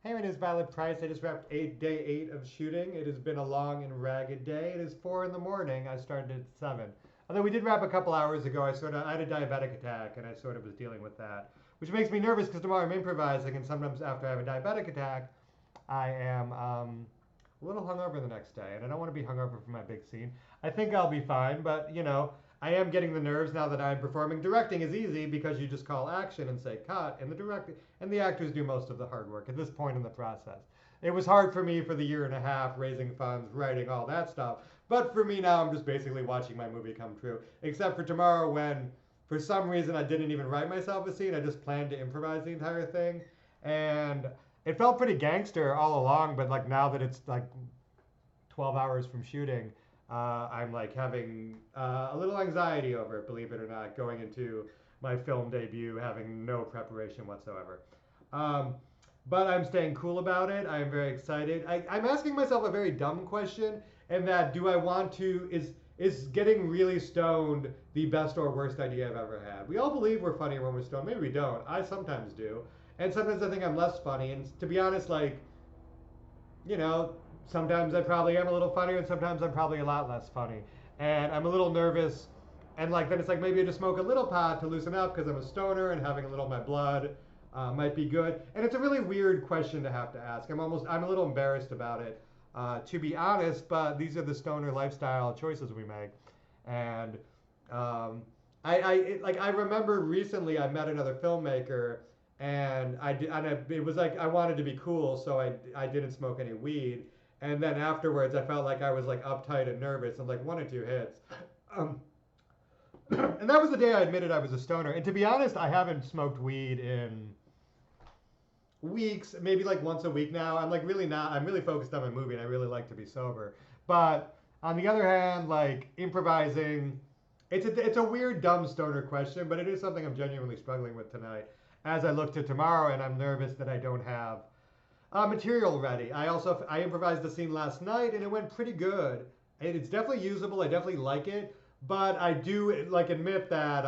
Hey, my name is Violet Price. I just wrapped day 8 of shooting. It has been a long and ragged day. It is 4 in the morning. I started at 7. Although we did wrap a couple hours ago, I had a diabetic attack and I sort of was dealing with that, which makes me nervous because tomorrow I'm improvising, and sometimes after I have a diabetic attack, I am a little hungover the next day, and I don't want to be hungover for my big scene. I think I'll be fine, but I am getting the nerves now that I'm performing. Directing is easy because you just call action and say cut, and the actors do most of the hard work at this point in the process. It was hard for me for the year and a half, raising funds, writing, all that stuff. But for me now, I'm just basically watching my movie come true. Except for tomorrow, when for some reason I didn't even write myself a scene. I just planned to improvise the entire thing, and it felt pretty gangster all along. But like now that it's like 12 hours from shooting, I'm like having a little anxiety over it, believe it or not, going into my film debut having no preparation whatsoever. Um, but I'm staying cool about it. I'm very excited. I'm asking myself a very dumb question, and that do I want to is getting really stoned the best or worst idea I've ever had? We all believe we're funny when we're stoned. Maybe we don't. I sometimes do, and sometimes I think I'm less funny. And to be honest, like you know, sometimes I probably am a little funnier, and sometimes I'm probably a lot less funny. And I'm a little nervous. And like then it's like maybe I just smoke a little pot to loosen up because I'm a stoner, and having a little of my blood might be good. And it's a really weird question to have to ask. I'm a little embarrassed about it, to be honest. But these are the stoner lifestyle choices we make. And um, I remember recently I met another filmmaker, and it was like I wanted to be cool, so I didn't smoke any weed. And then afterwards, I felt like I was like uptight and nervous, and like one or two hits. Um, and that was the day I admitted I was a stoner. And to be honest, I haven't smoked weed in weeks, maybe like once a week now. I'm like really not. I'm really focused on my movie, and I really like to be sober. But on the other hand, like improvising, it's a weird, dumb stoner question, but it is something I'm genuinely struggling with tonight as I look to tomorrow, and I'm nervous that I don't have material ready. I improvised the scene last night, and it went pretty good. It's definitely usable. I definitely like it, but I do like admit that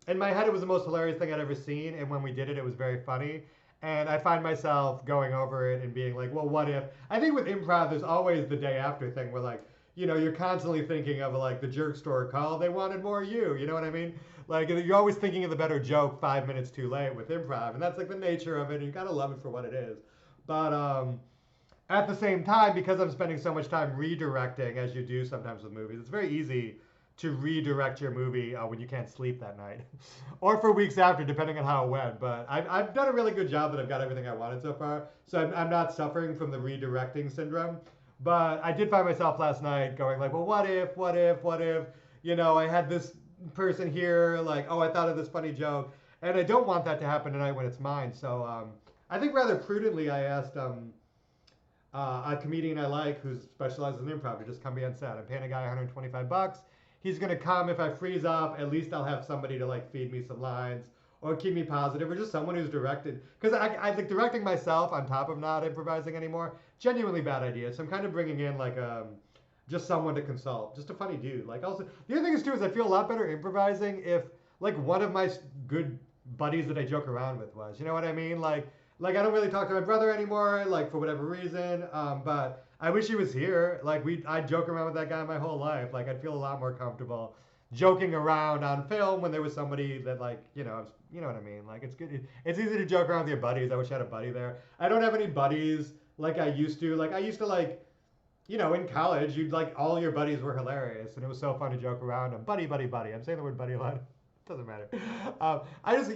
in my head it was the most hilarious thing I'd ever seen, and when we did it, it was very funny. And I find myself going over it and being like, well, what if? I think with improv, there's always the day after thing where like, you're constantly thinking of like the jerk store call. They wanted more you. You know what I mean? Like you're always thinking of the better joke 5 minutes too late with improv, and that's like the nature of it. And you gotta love it for what it is. But at the same time, because I'm spending so much time redirecting, as you do sometimes with movies, it's very easy to redirect your movie when you can't sleep that night, or for weeks after, depending on how it went. But I've done a really good job that I've got everything I wanted so far, so I'm not suffering from the redirecting syndrome. But I did find myself last night going like, well, what if, what if, what if, I had this person here, like, oh, I thought of this funny joke, and I don't want that to happen tonight when it's mine. So I think rather prudently, I asked a comedian I like who specializes in improv to just come be on set. I'm paying a guy 125 bucks. He's gonna come if I freeze up. At least I'll have somebody to like feed me some lines or keep me positive, or just someone who's directed. Because I think directing myself on top of not improvising anymore, genuinely bad idea. So I'm kind of bringing in like just someone to consult, just a funny dude. Like also the other thing is too is I feel a lot better improvising if like one of my good buddies that I joke around with was. You know what I mean? Like I don't really talk to my brother anymore, like for whatever reason. But I wish he was here. Like I joke around with that guy my whole life. Like I'd feel a lot more comfortable joking around on film when there was somebody that like you know what I mean. Like it's good. It's easy to joke around with your buddies. I wish I had a buddy there. I don't have any buddies like I used to. Like I used to like. In college, you'd like all your buddies were hilarious, and it was so fun to joke around them. Buddy, buddy, buddy. I'm saying the word buddy a lot. Doesn't matter. I just,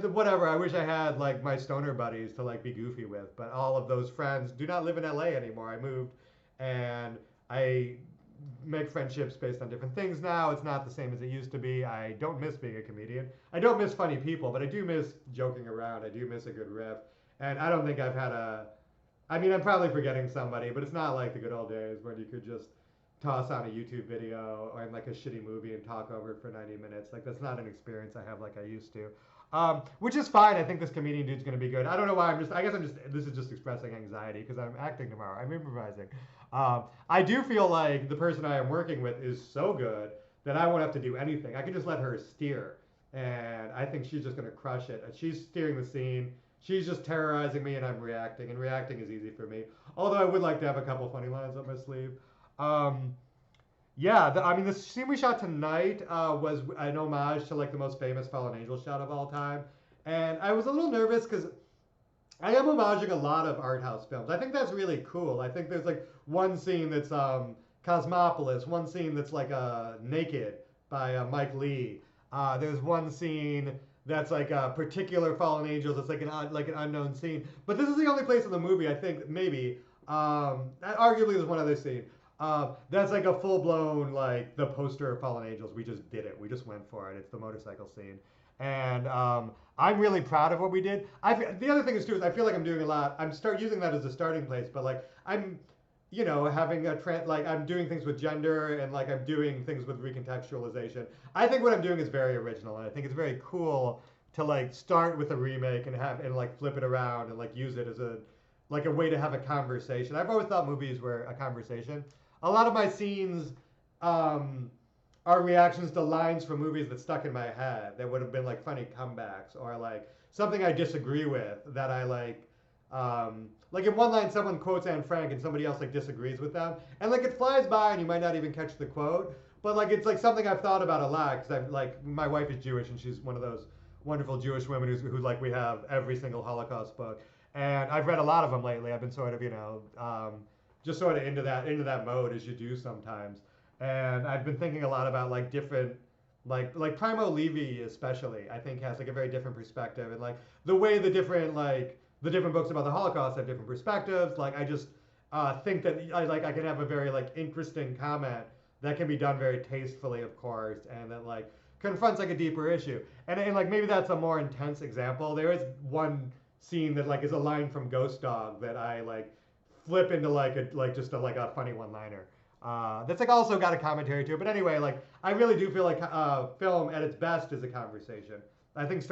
whatever. I wish I had like my stoner buddies to like be goofy with, but all of those friends do not live in LA anymore. I moved, and I make friendships based on different things now. It's not the same as it used to be. I don't miss being a comedian. I don't miss funny people, but I do miss joking around. I do miss a good riff, and I don't think I've had a. I mean, I'm probably forgetting somebody, but it's not like the good old days when you could just toss on a YouTube video or in like a shitty movie and talk over it for 90 minutes. Like that's not an experience I have like I used to. Which is fine. I think this comedian dude's gonna be good. I don't know why. I guess this is just expressing anxiety because I'm acting tomorrow. I'm improvising. I do feel like the person I am working with is so good that I won't have to do anything. I can just let her steer, and I think she's just gonna crush it. She's steering the scene. she's just terrorizing me and I'm reacting, and reacting is easy for me. Although I would like to have a couple funny lines up my sleeve. Um, yeah, I mean, the scene we shot tonight was an homage to like the most famous Fallen Angel shot of all time, and I was a little nervous because I am homaging a lot of art house films. I think that's really cool. I think there's like one scene that's Cosmopolis, one scene that's like Naked by Mike Lee. There's one scene that's like a particular Fallen Angels. It's like an unknown scene. But this is the only place in the movie I think maybe. Arguably, there's one other scene. That's like a full blown like the poster of Fallen Angels. We just did it. We just went for it. It's the motorcycle scene, and I'm really proud of what we did. The other thing is too is I feel like I'm doing a lot. I'm start using that as a starting place, but like I'm, having like I'm doing things with gender and like I'm doing things with recontextualization. I think what I'm doing is very original, and I think it's very cool to like start with a remake and have and like flip it around and like use it as a way to have a conversation. I've always thought movies were a conversation. A lot of my scenes um, are reactions to lines from movies that stuck in my head that would have been like funny comebacks or like something I disagree with that I like in one line someone quotes Anne Frank and somebody else like disagrees with them and like it flies by and you might not even catch the quote, but like it's like something I've thought about a lot because I'm like my wife is Jewish and she's one of those wonderful Jewish women who like we have every single Holocaust book and I've read a lot of them lately. I've been sort of just sort of into that mode as you do sometimes. And I've been thinking a lot about like different like Primo Levi especially I think has like a very different perspective and like the way the different books about the Holocaust have different perspectives. Like I just think that I can have a very like interesting comment that can be done very tastefully, of course, and that like confronts like a deeper issue. And like maybe that's a more intense example. There is one scene that like is a line from Ghost Dog that I like flip into like a funny one liner. That's like also got a commentary to it. But anyway, like I really do feel like film at its best is a conversation. I think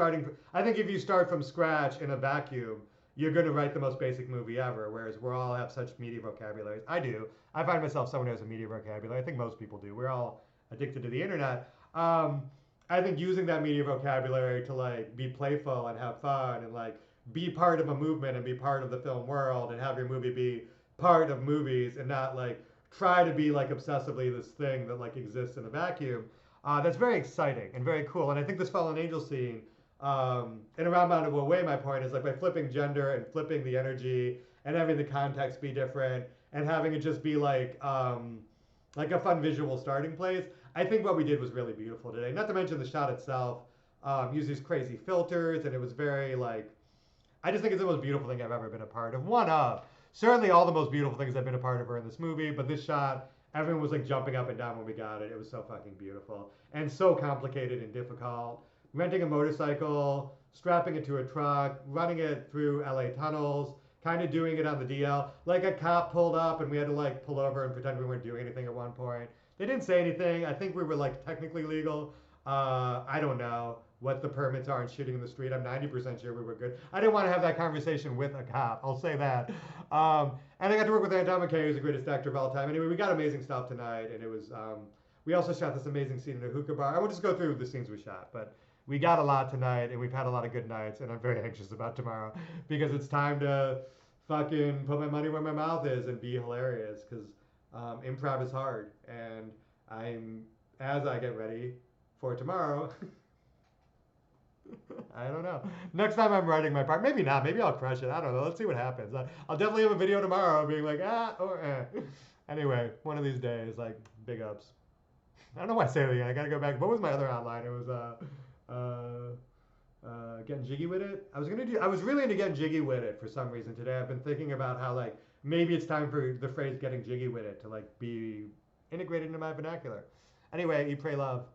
if you start from scratch in a vacuum, you're going to write the most basic movie ever. Whereas we all have such media vocabularies. I do. I find myself someone who has a media vocabulary. I think most people do. We're all addicted to the internet. I think using that media vocabulary to like be playful and have fun and like be part of a movement and be part of the film world and have your movie be part of movies and not like try to be like obsessively this thing that like exists in a vacuum. That's very exciting and very cool. And I think this Fallen Angel scene, in a roundabout way, my point is like by flipping gender and flipping the energy and having the context be different and having it just be like a fun visual starting place. I think what we did was really beautiful today. Not to mention the shot itself used these crazy filters and it was very like I just think it's the most beautiful thing I've ever been a part of. One of. Certainly all the most beautiful things I've been a part of are in this movie, but this shot, everyone was like jumping up and down when we got it. It was so fucking beautiful. And so complicated and difficult. Renting a motorcycle, strapping it to a truck, running it through LA tunnels, kind of doing it on the DL. Like a cop pulled up and we had to like pull over and pretend we weren't doing anything at one point. They didn't say anything. I think we were like technically legal. I don't know what the permits are and shooting in the street. I'm 90% sure we were good. I didn't want to have that conversation with a cop. I'll say that. And I got to work with Anton McKay, who's the greatest actor of all time. Anyway, we got amazing stuff tonight, and it was. We also shot this amazing scene in a hookah bar. I won't just go through the scenes we shot, but we got a lot tonight, and we've had a lot of good nights, and I'm very anxious about tomorrow because it's time to fucking put my money where my mouth is and be hilarious because improv is hard, and as I get ready for tomorrow. I don't know. Next time I'm writing my part, maybe not. Maybe I'll crush it. I don't know. Let's see what happens. I'll definitely have a video tomorrow being like, or eh. Anyway, one of these days, like, big ups. I don't know why I say that again. I gotta go back. What was my other outline? It was, getting jiggy with it. I was really into getting jiggy with it for some reason today. I've been thinking about how, like, maybe it's time for the phrase getting jiggy with it to, like, be integrated into my vernacular. Anyway, eat, pray, love.